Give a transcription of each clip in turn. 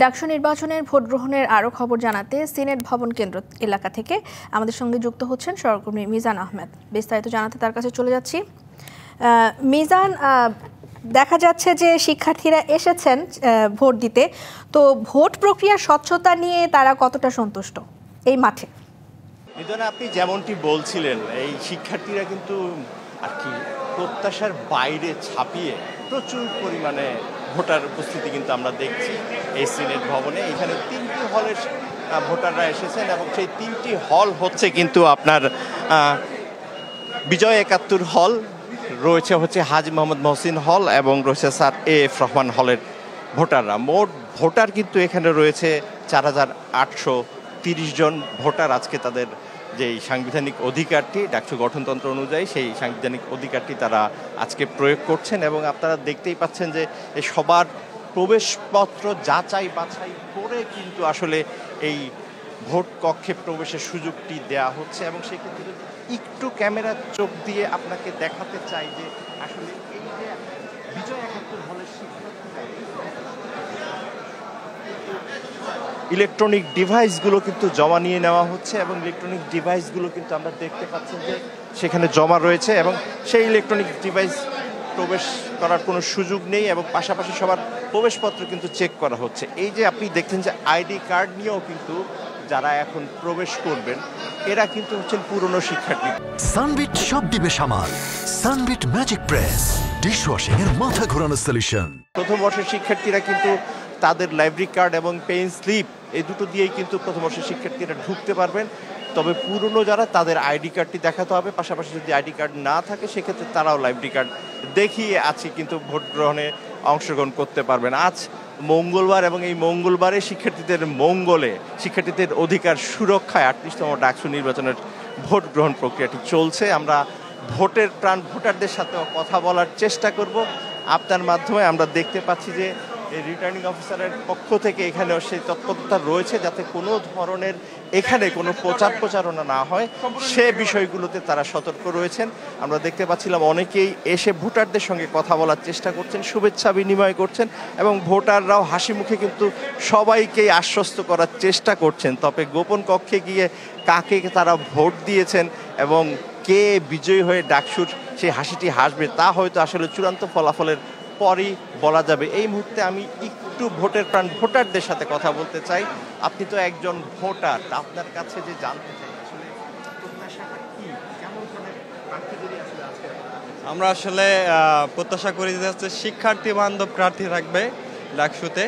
ডাকসু নির্বাচনের ভোট গ্রহণের আরও খবর জানাতে সিনেট ভবন কেন্দ্র এলাকা থেকে আমাদের সঙ্গে যুক্ত হচ্ছেন সহকর্মী মিজান আহমেদ। বিস্তারিত জানাতে তার কাছে চলে যাচ্ছি। মিজান, দেখা যাচ্ছে যে শিক্ষার্থীরা এসেছেন ভোট দিতে, তো ভোট প্রক্রিয়ার স্বচ্ছতা নিয়ে তারা কতটা সন্তুষ্ট এই মাঠে? মিজান, আপনি যেমনটি বলছিলেন, এই শিক্ষার্থীরা কিন্তু আর কি প্রত্যাশার বাইরে ছাপিয়ে প্রচুর পরিমাণে ভোটার উপস্থিতি কিন্তু আমরা দেখছি এই সিনেট ভবনে। এখানে 3টি হলের ভোটাররা এসেছেন এবং সেই 3টি হল হচ্ছে কিন্তু আপনার বিজয় ৭১ হল, রয়েছে হচ্ছে হাজী মোহাম্মদ মহসিন হল এবং রয়েছে স্যার এএফ রহমান হলের ভোটাররা। মোট ভোটার কিন্তু এখানে রয়েছে ৪,৮৩০ জন ভোটার। আজকে তাদের যেই সাংবিধানিক অধিকারটি ডাকসু গঠনতন্ত্র অনুযায়ী সেই সাংবিধানিক অধিকারটি তারা আজকে প্রয়োগ করছেন এবং আপনারা দেখতেই পাচ্ছেন যে সবার প্রবেশপত্র যাচাই বাছাই করে কিন্তু আসলে এই ভোট কক্ষে প্রবেশের সুযোগটি দেয়া হচ্ছে। এবং সেক্ষেত্রে একটু ক্যামেরার চোখ দিয়ে আপনাকে দেখাতে চাই যে আসলে এই যে বিজয় ৭১ হলের ইলেকট্রনিক ডিভাইসগুলো কিন্তু জমা নিয়ে নেওয়া হচ্ছে এবং ইলেকট্রনিক ডিভাইসগুলো কিন্তু আমরা দেখতে পাচ্ছেন যে সেখানে জমা রয়েছে এবং সেই ইলেকট্রনিক ডিভাইস প্রবেশ করার কোনো সুযোগ নেই এবং পাশাপাশি সবার প্রবেশপত্র কিন্তু চেক করা হচ্ছে। এই যে আপনি দেখছেন যে আইডি কার্ড নিয়েও কিন্তু যারা এখন প্রবেশ করবেন এরা কিন্তু হচ্ছেন পুরনো শিক্ষার্থী। সানবিট সব দিবে সামাল, সানবিট ম্যাজিক প্রেস ডিশওয়াশিং এর মাথা ঘোরানো সলিউশন। প্রথম বর্ষের শিক্ষার্থীরা কিন্তু তাদের লাইব্রেরি কার্ড এবং পেন স্লিপ এই দুটো দিয়েই কিন্তু প্রথম বর্ষের শিক্ষার্থীরা ঢুকতে পারবেন। তবে পুরনো যারা তাদের আইডি কার্ডটি দেখাতে হবে, পাশাপাশি যদি আইডি কার্ড না থাকে সেক্ষেত্রে তারাও লাইব্রেরি কার্ড দেখিয়ে আছে কিন্তু ভোট গ্রহণে অংশগ্রহণ করতে পারবেন। আজ মঙ্গলবার এবং এই মঙ্গলবারে শিক্ষার্থীদের মঙ্গলে শিক্ষার্থীদের অধিকার সুরক্ষায় ৩৮তম ডাকসু নির্বাচনের ভোট গ্রহণ প্রক্রিয়াটি চলছে। আমরা ভোটের প্রাণ ভোটারদের সাথেও কথা বলার চেষ্টা করব আপনার মাধ্যমে। আমরা দেখতে পাচ্ছি যে এই রিটার্নিং অফিসারের পক্ষ থেকে এখানেও সেই তৎপরতা রয়েছে যাতে কোনো ধরনের এখানে কোনো প্রচারণা না হয় সে বিষয়গুলোতে তারা সতর্ক রয়েছেন। আমরা দেখতে পাচ্ছিলাম অনেকেই এসে ভোটারদের সঙ্গে কথা বলার চেষ্টা করছেন, শুভেচ্ছা বিনিময় করছেন এবং ভোটাররাও হাসি মুখে কিন্তু সবাইকেই আশ্বস্ত করার চেষ্টা করছেন। তবে গোপন কক্ষে গিয়ে কাকে তারা ভোট দিয়েছেন এবং কে বিজয়ী হয়ে ডাকসুর সেই হাসিটি হাসবে তা হয়তো আসলে চূড়ান্ত ফলাফলের পরই বলা যাবে। এই মুহূর্তে আমি একটু ভোটের প্রাণ ভোটারদের সাথে কথা বলতে চাই। আপনি তো একজন ভোটার, আপনার কাছে যে জানতে চাই আসলে প্রত্যাশাটা কি, কেমন করে প্রার্থী যদি আসলে আজকে আমরা আসলে প্রত্যাশা করি যে হচ্ছে শিক্ষার্থী বান্ধব প্রার্থী থাকবে ডাকসুতে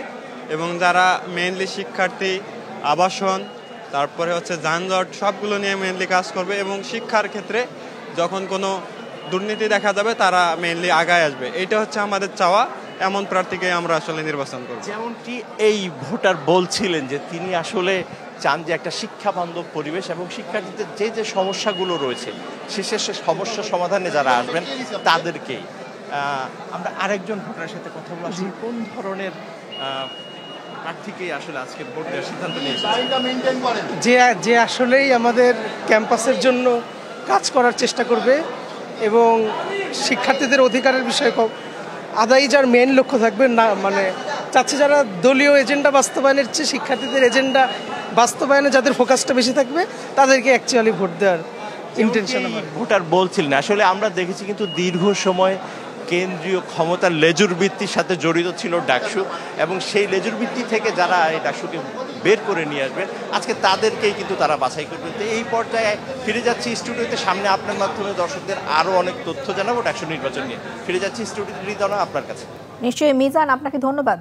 এবং যারা মেইনলি শিক্ষার্থী আবাসন তারপরে হচ্ছে যানজট সবগুলো নিয়ে মেইনলি কাজ করবে এবং শিক্ষার ক্ষেত্রে যখন কোনো দুর্নীতি দেখা যাবে তারা মেইনলি আগায় আসবে। এটা হচ্ছে আমাদের চাওয়া, এমন প্রার্থীকে আমরা আসলে নির্বাচন করব। যেমনটি এই ভোটার বলছিলেন যে তিনি আসলে চান যে একটা শিক্ষা বান্ধব পরিবেশ এবং শিক্ষার্থীদের যে যে সমস্যাগুলো রয়েছে শেষে সে সমস্যা সমাধানে যারা আসবেন তাদেরকেই। আমরা আরেকজন ভোটারের সাথে কথা বলছি, কোন ধরনের প্রার্থীকেই আসলে আজকে ভোট দেওয়ার সিদ্ধান্ত নিয়েছে? যে আসলেই আমাদের ক্যাম্পাসের জন্য কাজ করার চেষ্টা করবে এবং শিক্ষার্থীদের অধিকারের বিষয়ে আদায় যার মেন লক্ষ্য থাকবে না, মানে চাচ্ছে যারা দলীয় এজেন্ডা বাস্তবায়নের চেয়ে শিক্ষার্থীদের এজেন্ডা বাস্তবায়নে যাদের ফোকাসটা বেশি থাকবে তাদেরকে অ্যাকচুয়ালি ভোট দেওয়ার ইন্টেনশন। ভোটার বলছিলেন আসলে আমরা দেখেছি কিন্তু দীর্ঘ সময় কেন্দ্রীয় ক্ষমতার লেজুর বৃত্তির সাথে জড়িত ছিল ডাকসু এবং সেই লেজুর বৃত্তি থেকে যারা এই ডাকসুকে বের করে নিয়ে আসবেন আজকে তাদেরকেই কিন্তু তারা বাছাই করবেন। তো এই পর্যায়ে ফিরে যাচ্ছি স্টুডিওতে, সামনে আপনার মাধ্যমে দর্শকদের আরও অনেক তথ্য জানাবো ডাকসু নির্বাচন নিয়ে। ফিরে যাচ্ছি স্টুডিওতে, রিদনা আপনার কাছে। নিশ্চয়ই মিজান, আপনাকে ধন্যবাদ।